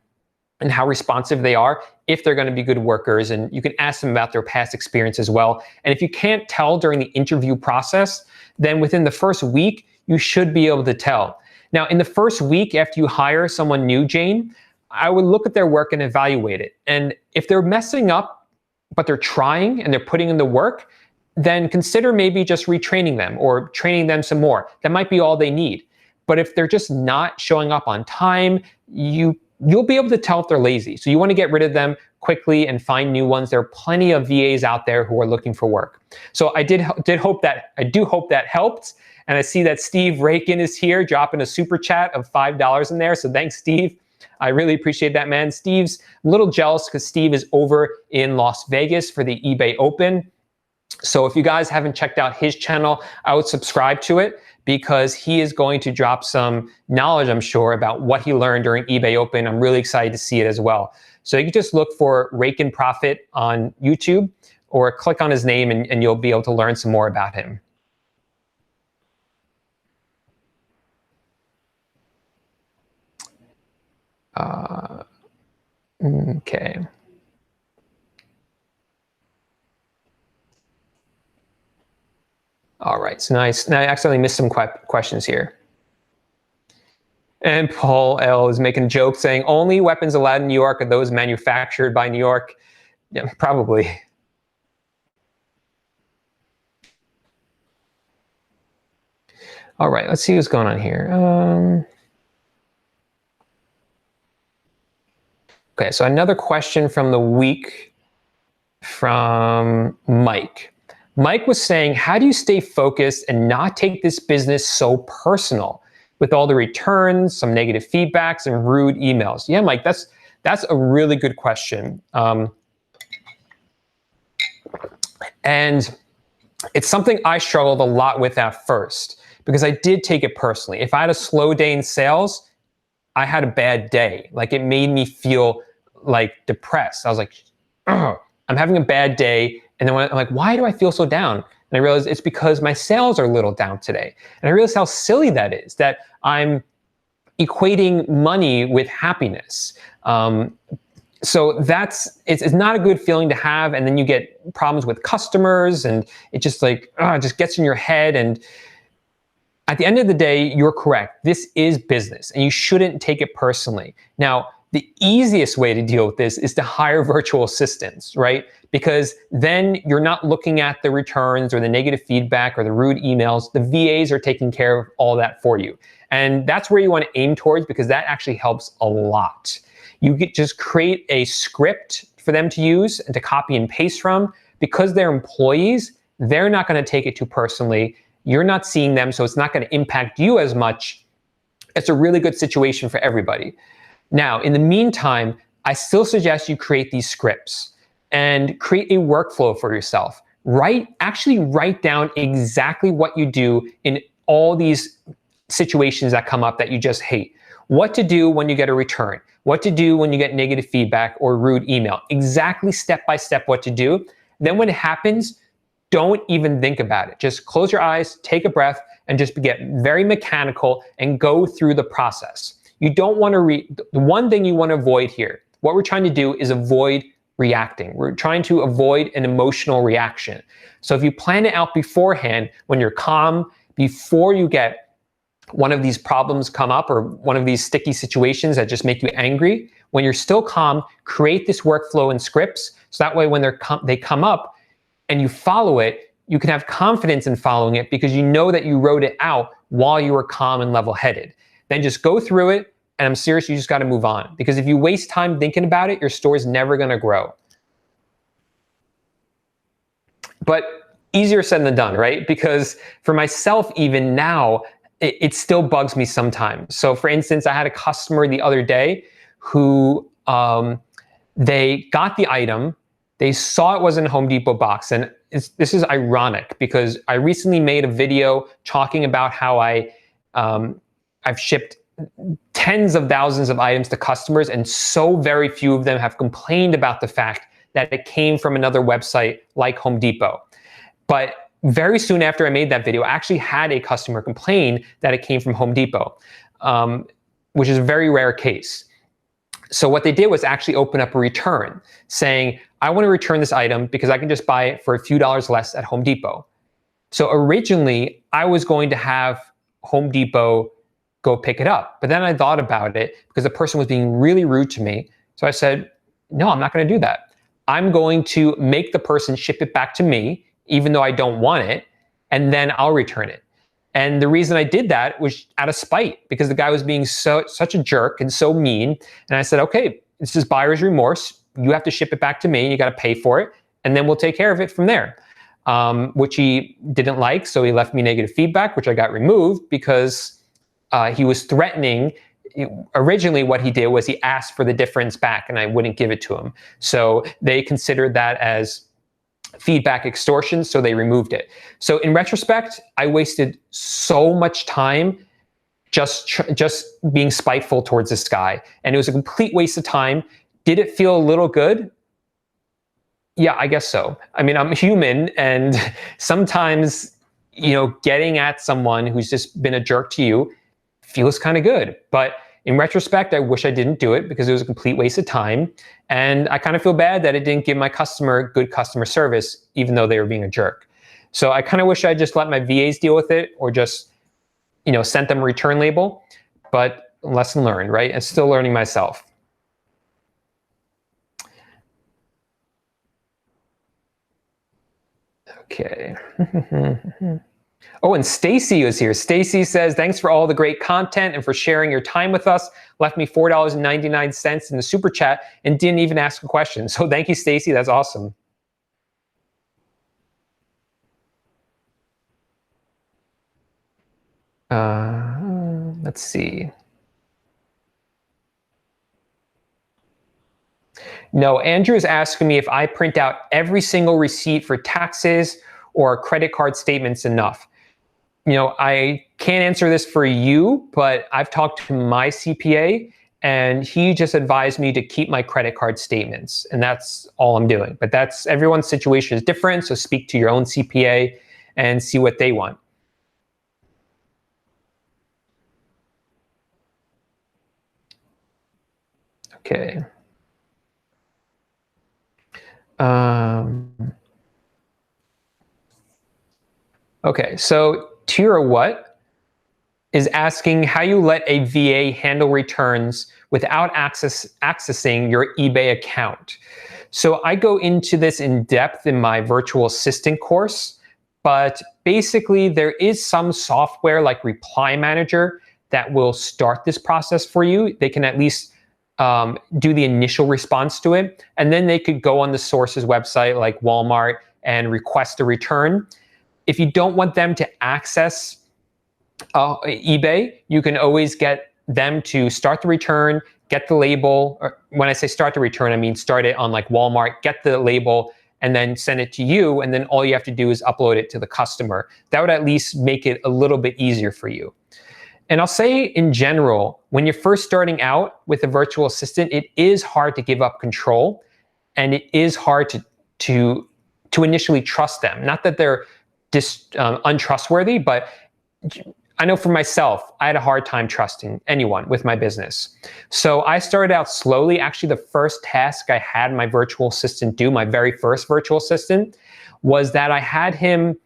and how responsive they are, if they're going to be good workers. And you can ask them about their past experience as well. And if you can't tell during the interview process, then within the first week, you should be able to tell. Now, in the first week after you hire someone new, Jane, I would look at their work and evaluate it. And if they're messing up, but they're trying and they're putting in the work, then consider maybe just retraining them or training them some more. That might be all they need. But if they're just not showing up on time, you'll be able to tell if they're lazy. So you want to get rid of them quickly and find new ones. There are plenty of VAs out there who are looking for work. So I do hope that helped. And I see that Steve Rakin is here, dropping a super chat of $5 in there. So thanks, Steve. I really appreciate that, man. Steve's a little jealous because Steve is over in Las Vegas for the eBay Open. So if you guys haven't checked out his channel, I would subscribe to it because he is going to drop some knowledge, I'm sure, about what he learned during eBay Open. I'm really excited to see it as well. So you can just look for Rakin Profit on YouTube or click on his name and you'll be able to learn some more about him. Okay. All right, so nice. Now I accidentally missed some questions here. And Paul L is making a joke saying, only weapons allowed in New York are those manufactured by New York. Yeah, probably. All right, let's see what's going on here. Okay, so another question from the week from Mike. Mike was saying, how do you stay focused and not take this business so personal with all the returns, some negative feedbacks, and rude emails? Yeah, Mike, that's a really good question. And it's something I struggled a lot with at first because I did take it personally. If I had a slow day in sales, I had a bad day. Like, it made me feel like depressed. I was like, ugh, I'm having a bad day. And then I'm like, why do I feel so down? And I realized it's because my sales are a little down today. And I realized how silly that is, that I'm equating money with happiness. So it's not a good feeling to have. And then you get problems with customers and it just like, it just gets in your head. And at the end of the day, you're correct. This is business and you shouldn't take it personally. Now, the easiest way to deal with this is to hire virtual assistants, right? Because then you're not looking at the returns or the negative feedback or the rude emails. The VAs are taking care of all that for you. And that's where you want to aim towards because that actually helps a lot. You could just create a script for them to use and to copy and paste from. Because they're employees, they're not going to take it too personally. You're not seeing them, so it's not going to impact you as much. It's a really good situation for everybody. Now, in the meantime, I still suggest you create these scripts and create a workflow for yourself. Actually write down exactly what you do in all these situations that come up that you just hate. What to do when you get a return, what to do when you get negative feedback or rude email, exactly step by step what to do. Then when it happens, don't even think about it. Just close your eyes, take a breath, and just get very mechanical and go through the process. You don't want to the one thing you want to avoid here, What we're trying to do is avoid reacting. We're trying to avoid an emotional reaction. So if you plan it out beforehand, when you're calm, before you get one of these problems come up or one of these sticky situations that just make you angry, when you're still calm, create this workflow and scripts. So that way when they come up and you follow it, you can have confidence in following it because you know that you wrote it out while you were calm and level-headed. Then just go through it, and I'm serious, you just got to move on. Because if you waste time thinking about it, your store is never going to grow. But easier said than done, right? Because for myself, even now, it still bugs me sometimes. So for instance, I had a customer the other day who they got the item, they saw it was in a Home Depot box, and this is ironic because I recently made a video talking about how I've shipped tens of thousands of items to customers, and so very few of them have complained about the fact that it came from another website like Home Depot. But very soon after I made that video, I actually had a customer complain that it came from Home Depot, which is a very rare case. So what they did was actually open up a return saying, I want to return this item because I can just buy it for a few dollars less at Home Depot. So originally, I was going to have Home Depot go pick it up. But then I thought about it because the person was being really rude to me. So I said, no, I'm not going to do that. I'm going to make the person ship it back to me, even though I don't want it, and then I'll return it. And the reason I did that was out of spite because the guy was being such a jerk and so mean. And I said, okay, this is buyer's remorse. You have to ship it back to me. You got to pay for it. And then we'll take care of it from there, which he didn't like. So he left me negative feedback, which I got removed because he was threatening. Originally, what he did was he asked for the difference back and I wouldn't give it to him. So they considered that as feedback extortion, so they removed it. So in retrospect, I wasted so much time just being spiteful towards this guy, and it was a complete waste of time. Did it feel a little good? Yeah, I guess so. I mean, I'm human, and sometimes, getting at someone who's just been a jerk to you feels kind of good. But in retrospect, I wish I didn't do it because it was a complete waste of time. And I kind of feel bad that it didn't give my customer good customer service, even though they were being a jerk. So I kind of wish I just let my VAs deal with it or just, sent them a return label. But lesson learned, right? And still learning myself. Okay. Oh, and Stacy is here. Stacy says, thanks for all the great content and for sharing your time with us. Left me $4.99 in the super chat and didn't even ask a question. So thank you, Stacy. That's awesome. Let's see. No, Andrew is asking me if I print out every single receipt for taxes or credit card statements enough. I can't answer this for you, but I've talked to my CPA and he just advised me to keep my credit card statements, and that's all I'm doing. But everyone's situation is different, so speak to your own CPA and see what they want. Okay. Okay, so Tira What is asking how you let a VA handle returns without accessing your eBay account. So I go into this in depth in my virtual assistant course, but basically there is some software like Reply Manager that will start this process for you. They can at least do the initial response to it, and then they could go on the source's website like Walmart and request a return. If you don't want them to access eBay, you can always get them to start the return, get the label. Or when I say start the return, I mean start it on like Walmart, get the label, and then send it to you, and then all you have to do is upload it to the customer. That would at least make it a little bit easier for you. And I'll say in general, when you're first starting out with a virtual assistant, it is hard to give up control, and it is hard to initially trust them. Not that they're untrustworthy, but I know for myself, I had a hard time trusting anyone with my business. So I started out slowly. Actually, the first task I had my virtual assistant do, my very first virtual assistant, was that I had him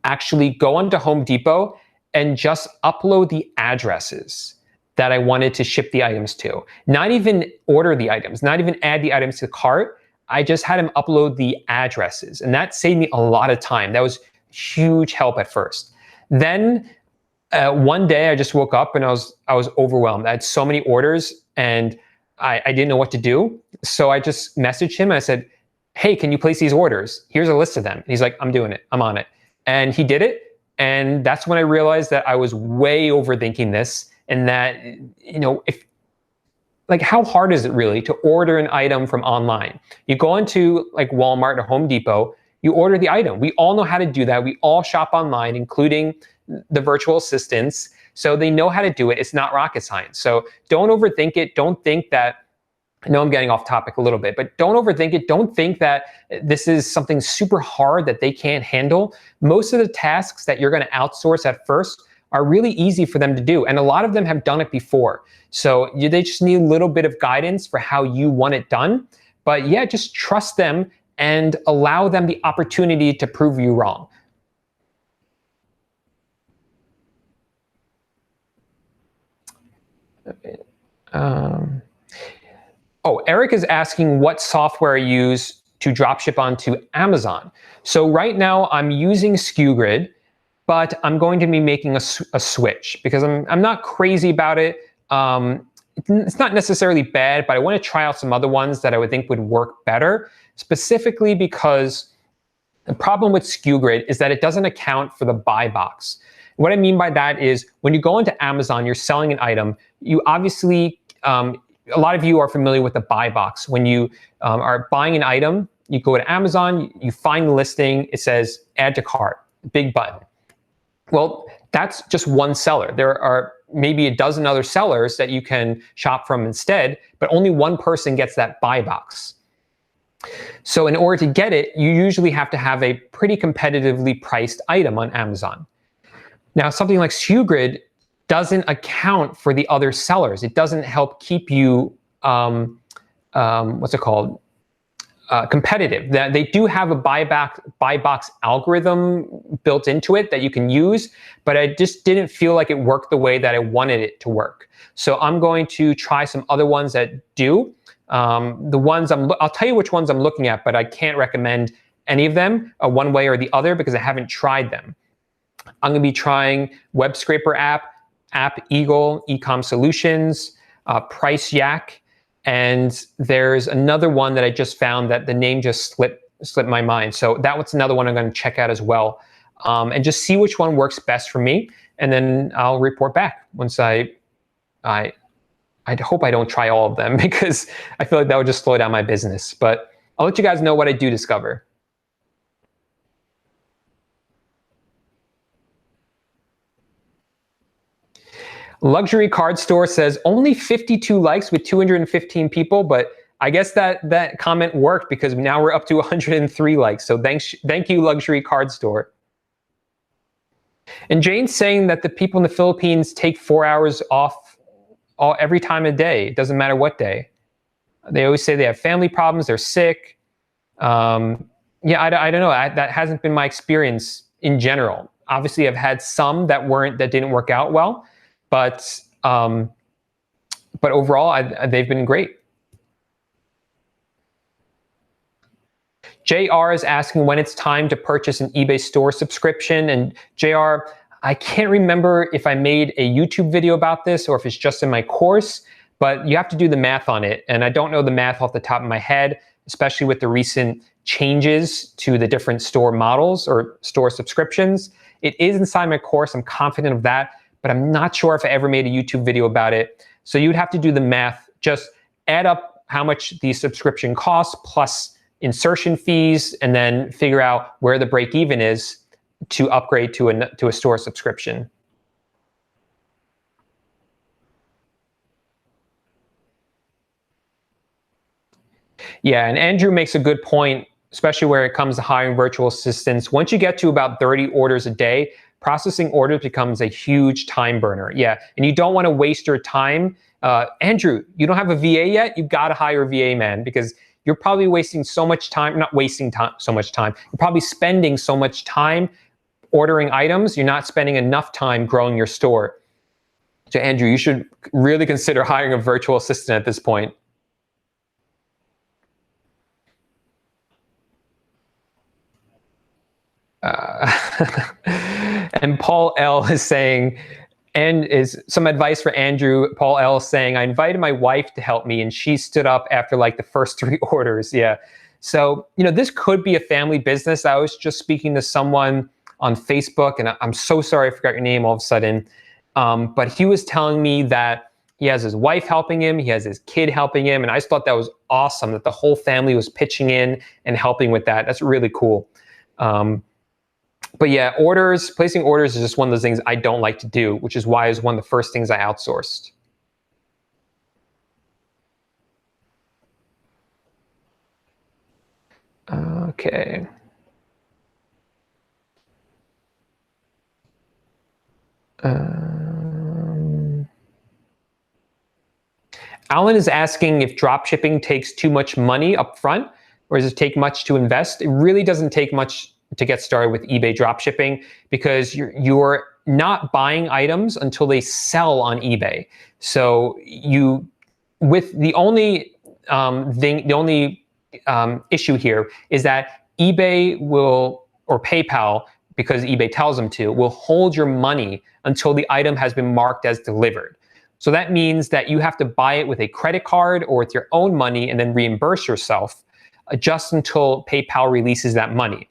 actually go onto Home Depot and just upload the addresses that I wanted to ship the items to. Not even order the items, not even add the items to the cart. I just had him upload the addresses, and that saved me a lot of time. That was huge help at first. Then one day I just woke up and I was overwhelmed. I had so many orders and I didn't know what to do. So I just messaged him and I said, hey, can you place these orders? Here's a list of them. And he's like, I'm doing it. I'm on it. And he did it. And that's when I realized that I was way overthinking this, and that, how hard is it really to order an item from online? You go into like Walmart or Home Depot, you order the item. We all know how to do that. We all shop online, including the virtual assistants. So they know how to do it. It's not rocket science. So don't overthink it. Don't think that, I know I'm getting off topic a little bit, but don't overthink it. Don't think that this is something super hard that they can't handle. Most of the tasks that you're going to outsource at first are really easy for them to do. And a lot of them have done it before. So they just need a little bit of guidance for how you want it done. But yeah, just trust them and allow them the opportunity to prove you wrong. Eric is asking what software I use to dropship onto Amazon. So right now I'm using SKUGrid, but I'm going to be making a switch because I'm not crazy about it. It's not necessarily bad, but I want to try out some other ones that I would think would work better, specifically because the problem with SKUGrid is that it doesn't account for the buy box. What I mean by that is when you go into Amazon, you're selling an item, you obviously, a lot of you are familiar with the buy box. When you are buying an item, you go to Amazon, you find the listing, it says add to cart, big button. Well, that's just one seller. There are maybe a dozen other sellers that you can shop from instead, but only one person gets that buy box. So in order to get it, you usually have to have a pretty competitively priced item on Amazon. Now, something like SKUGrid doesn't account for the other sellers. It doesn't help keep you, competitive. That they do have a buy box algorithm built into it that you can use, but I just didn't feel like it worked the way that I wanted it to work. So I'm going to try some other ones that do. I'll tell you which ones I'm looking at, but I can't recommend any of them one way or the other because I haven't tried them. I'm going to be trying Web Scraper App Eagle, Ecom Solutions, Price Yak, and there's another one that I just found that the name just slipped my mind. So that was another one I'm going to check out as well, and just see which one works best for me, and then I'll report back once I hope I don't try all of them because I feel like that would just slow down my business. But I'll let you guys know what I do discover. Luxury Card Store says only 52 likes with 215 people, but I guess that comment worked because now we're up to 103 likes. So thank you, Luxury Card Store. And Jane's saying that the people in the Philippines take 4 hours off every time of day. It doesn't matter what day. They always say they have family problems, they're sick. I don't know. That hasn't been my experience in general. Obviously, I've had some that didn't work out well. But overall, they've been great. JR is asking when it's time to purchase an eBay store subscription. And JR, I can't remember if I made a YouTube video about this or if it's just in my course, but you have to do the math on it. And I don't know the math off the top of my head, especially with the recent changes to the different store models or store subscriptions. It is inside my course. I'm confident of that. But I'm not sure if I ever made a YouTube video about it. So you'd have to do the math, just add up how much the subscription costs plus insertion fees, and then figure out where the break even is to upgrade to a store subscription. Yeah, and Andrew makes a good point, especially where it comes to hiring virtual assistants. Once you get to about 30 orders a day, processing orders becomes a huge time burner. Yeah, and you don't want to waste your time. Andrew, you don't have a VA yet? You've got to hire a VA, man, because you're probably wasting so much time, not wasting time, so much time. You're probably spending so much time ordering items. You're not spending enough time growing your store. So Andrew, you should really consider hiring a virtual assistant at this point. And Paul L is saying, and is some advice for Andrew. Paul L is saying, I invited my wife to help me and she stood up after like the first 3 orders. Yeah. So, this could be a family business. I was just speaking to someone on Facebook, and I'm so sorry I forgot your name all of a sudden. But he was telling me that he has his wife helping him, he has his kid helping him, and I just thought that was awesome that the whole family was pitching in and helping with that. That's really cool. But yeah, placing orders is just one of those things I don't like to do, which is why it's one of the first things I outsourced. Okay. Alan is asking if dropshipping takes too much money up front, or does it take much to invest? It really doesn't take much to get started with eBay dropshipping, because you're not buying items until they sell on eBay. So the only issue here is that eBay will, or PayPal, because eBay tells them to, will hold your money until the item has been marked as delivered. So that means that you have to buy it with a credit card or with your own money and then reimburse yourself just until PayPal releases that money.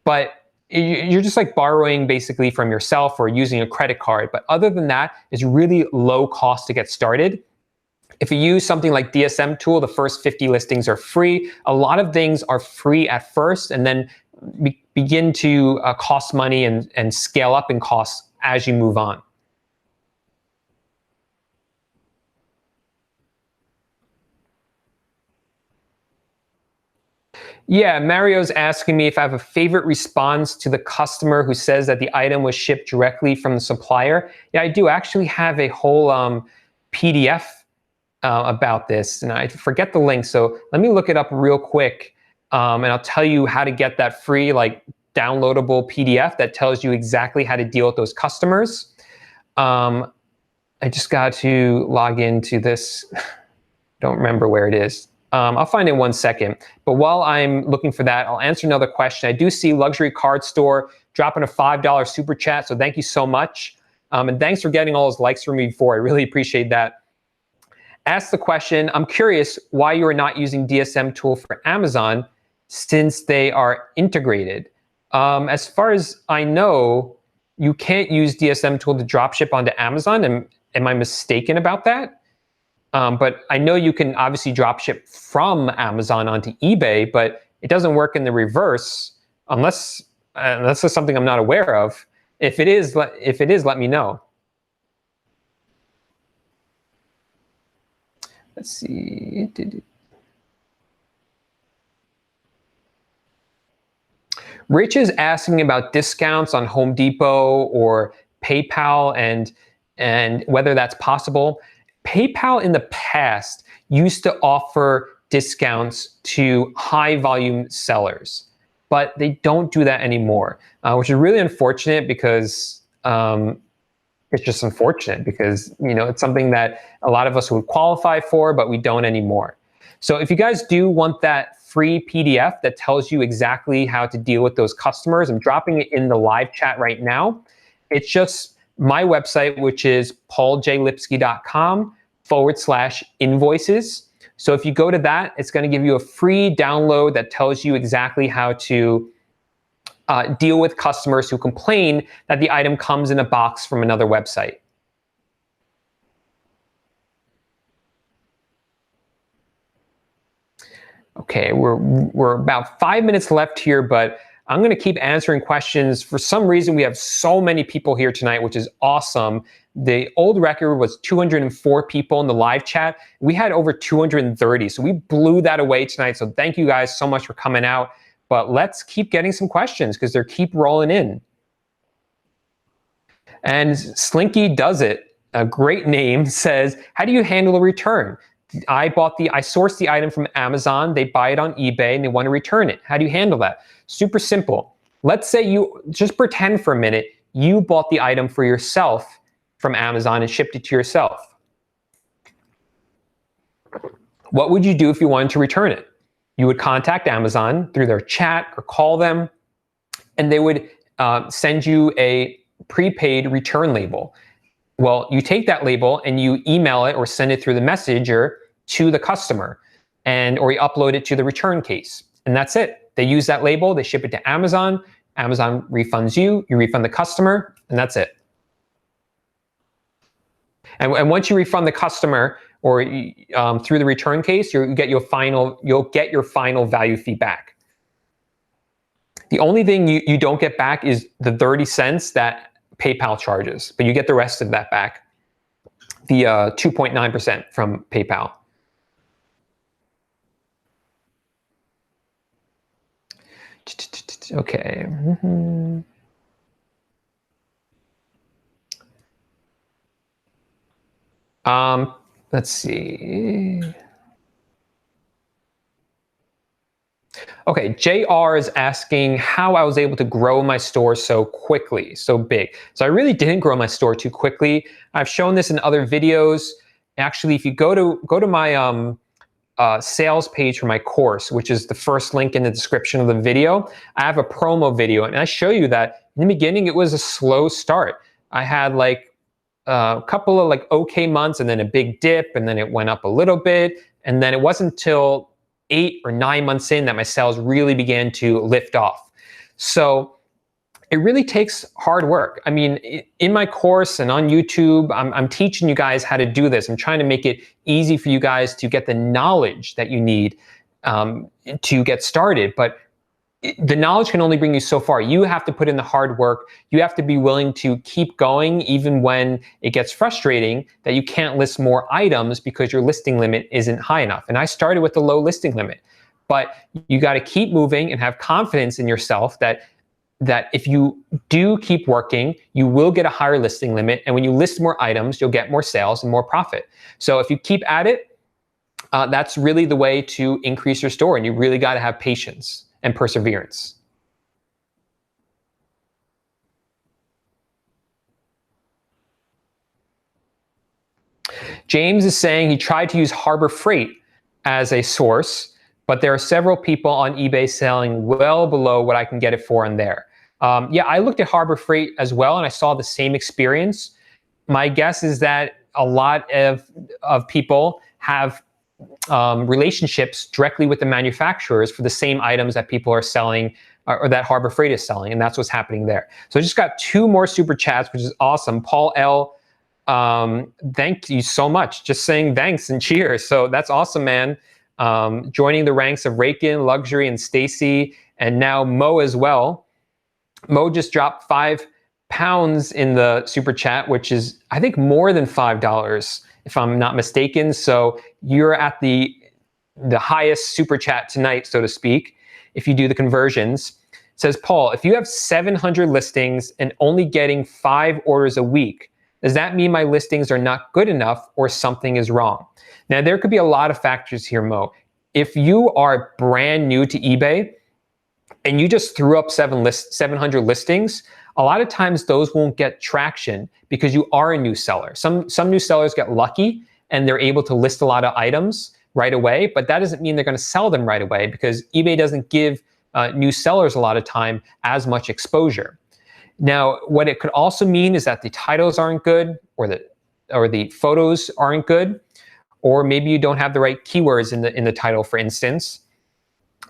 But you're just like borrowing basically from yourself or using a credit card. But other than that, it's really low cost to get started. If you use something like DSM Tool, the first 50 listings are free. A lot of things are free at first and then begin to cost money and scale up in costs as you move on. Yeah, Mario's asking me if I have a favorite response to the customer who says that the item was shipped directly from the supplier. Yeah, I do actually have a whole PDF about this, and I forget the link, so let me look it up real quick, and I'll tell you how to get that free, like, downloadable PDF that tells you exactly how to deal with those customers. I just got to log into this. Don't remember where it is. I'll find it in 1 second. But while I'm looking for that, I'll answer another question. I do see Luxury Card Store dropping a $5 super chat, so thank you so much. And thanks for getting all those likes from me before. I really appreciate that. Ask the question, I'm curious why you are not using DSM Tool for Amazon since they are integrated. As far as I know, you can't use DSM Tool to dropship onto Amazon. Am I mistaken about that? But I know you can obviously dropship from Amazon onto eBay, but it doesn't work in the reverse unless that's something I'm not aware of. If it is, let me know. Let's see. Rich is asking about discounts on Home Depot or PayPal and whether that's possible. PayPal in the past used to offer discounts to high volume sellers, but they don't do that anymore, which is really unfortunate because it's just unfortunate because it's something that a lot of us would qualify for, but we don't anymore. So if you guys do want that free PDF that tells you exactly how to deal with those customers, I'm dropping it in the live chat right now. It's just my website, which is pauljlipsky.com/invoices. So if you go to that, it's going to give you a free download that tells you exactly how to deal with customers who complain that the item comes in a box from another website. Okay, we're about 5 minutes left here, but I'm going to keep answering questions. For some reason, we have so many people here tonight, which is awesome. The old record was 204 people in the live chat. We had over 230, so we blew that away tonight. So thank you guys so much for coming out. But let's keep getting some questions because they keep rolling in. And Slinky Does It, a great name, says, how do you handle a return? I sourced the item from Amazon, they buy it on eBay, and they want to return it. How do you handle that? Super simple. Let's say you, just pretend for a minute, you bought the item for yourself from Amazon and shipped it to yourself. What would you do if you wanted to return it? You would contact Amazon through their chat or call them, and they would send you a prepaid return label. Well, you take that label and you email it or send it through the messenger to the customer, or you upload it to the return case, and that's it. They use that label, they ship it to Amazon, Amazon refunds you, you refund the customer, and that's it. And once you refund the customer or through the return case, you'll get your final value fee back. The only thing you don't get back is the 30 cents that PayPal charges, but you get the rest of that back, the 2.9% from PayPal. Okay. Let's see. Okay, JR is asking how I was able to grow my store so quickly, so big. So I really didn't grow my store too quickly. I've shown this in other videos. Actually, if you go to my sales page for my course, which is the first link in the description of the video, I have a promo video, and I show you that in the beginning it was a slow start. I had like a couple of like okay months, and then a big dip, and then it went up a little bit, and then it wasn't until 8 or 9 months in that my sales really began to lift off. So it really takes hard work. I mean, in my course and on YouTube, I'm teaching you guys how to do this. I'm trying to make it easy for you guys to get the knowledge that you need to get started. But the knowledge can only bring you so far. You have to put in the hard work. You have to be willing to keep going even when it gets frustrating that you can't list more items because your listing limit isn't high enough. And I started with the low listing limit, but you got to keep moving and have confidence in yourself that if you do keep working, you will get a higher listing limit. And when you list more items, you'll get more sales and more profit. So if you keep at it, that's really the way to increase your store. And you really got to have patience and perseverance. James is saying he tried to use Harbor Freight as a source, but there are several people on eBay selling well below what I can get it for on there. Yeah, I looked at Harbor Freight as well, and I saw the same experience. My guess is that a lot of people have relationships directly with the manufacturers for the same items that people are selling or that Harbor Freight is selling, and that's what's happening there. So I just got 2 more super chats, which is awesome. Paul L, thank you so much. Just saying thanks and cheers. So that's awesome, man. Joining the ranks of Rakin, Luxury, and Stacy, and now Mo as well. Mo just dropped £5 in the super chat, which is, I think, more than $5. If I'm not mistaken. So you're at the highest super chat tonight, so to speak, if you do the conversions. It says, Paul, if you have 700 listings and only getting 5 orders a week, does that mean my listings are not good enough or something is wrong? Now, there could be a lot of factors here, Mo. If you are brand new to eBay and you just threw up 700 listings, a lot of times those won't get traction because you are a new seller. Some new sellers get lucky and they're able to list a lot of items right away, but that doesn't mean they're going to sell them right away because eBay doesn't give new sellers a lot of time as much exposure. Now, what it could also mean is that the titles aren't good, or the photos aren't good, or maybe you don't have the right keywords in the title, for instance.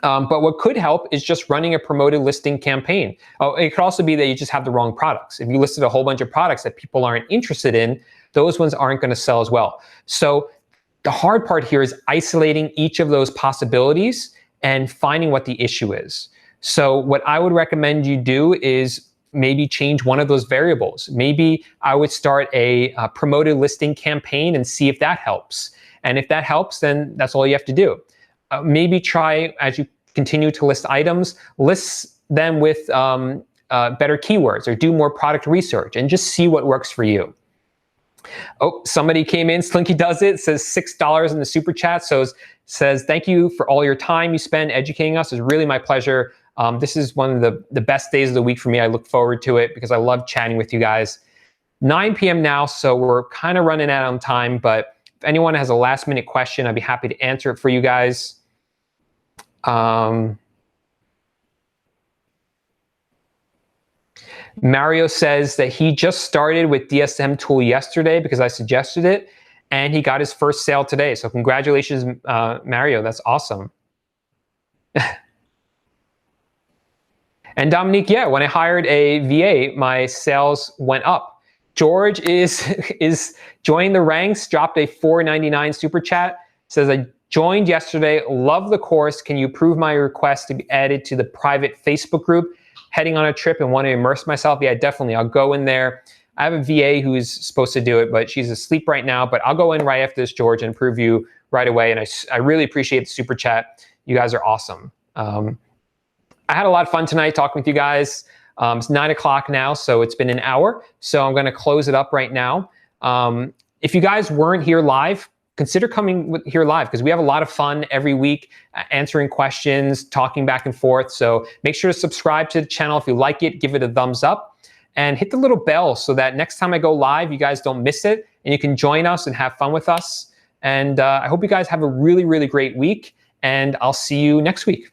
But what could help is just running a promoted listing campaign. It could also be that you just have the wrong products. If you listed a whole bunch of products that people aren't interested in, those ones aren't going to sell as well. So the hard part here is isolating each of those possibilities and finding what the issue is. So what I would recommend you do is maybe change one of those variables. Maybe I would start a promoted listing campaign and see if that helps. And if that helps, then that's all you have to do. Maybe try, as you continue to list items, list them with better keywords or do more product research and just see what works for you. Oh, somebody came in, Slinky Does It, says $6 in the super chat. So says, thank you for all your time you spend educating us. It's really my pleasure. This is one of the best days of the week for me. I look forward to it because I love chatting with you guys. 9 p.m. now, so we're kind of running out on time, but if anyone has a last minute question, I'd be happy to answer it for you guys. Mario says that he just started with DSM tool yesterday because I suggested it, and he got his first sale today. So congratulations, Mario. That's awesome. And Dominique, yeah, when I hired a VA, my sales went up. George is joining the ranks, dropped a $4.99 super chat. Says, I joined yesterday, love the course. Can you approve my request to be added to the private Facebook group? Heading on a trip and want to immerse myself? Yeah, definitely. I'll go in there. I have a VA who's supposed to do it, but she's asleep right now. But I'll go in right after this, George, and approve you right away. And I really appreciate the super chat. You guys are awesome. I had a lot of fun tonight talking with you guys. It's 9 o'clock now, so it's been an hour. So I'm going to close it up right now. If you guys weren't here live, consider coming here live because we have a lot of fun every week answering questions, talking back and forth. So make sure to subscribe to the channel. If you like it, give it a thumbs up and hit the little bell so that next time I go live, you guys don't miss it and you can join us and have fun with us. And I hope you guys have a really, really great week and I'll see you next week.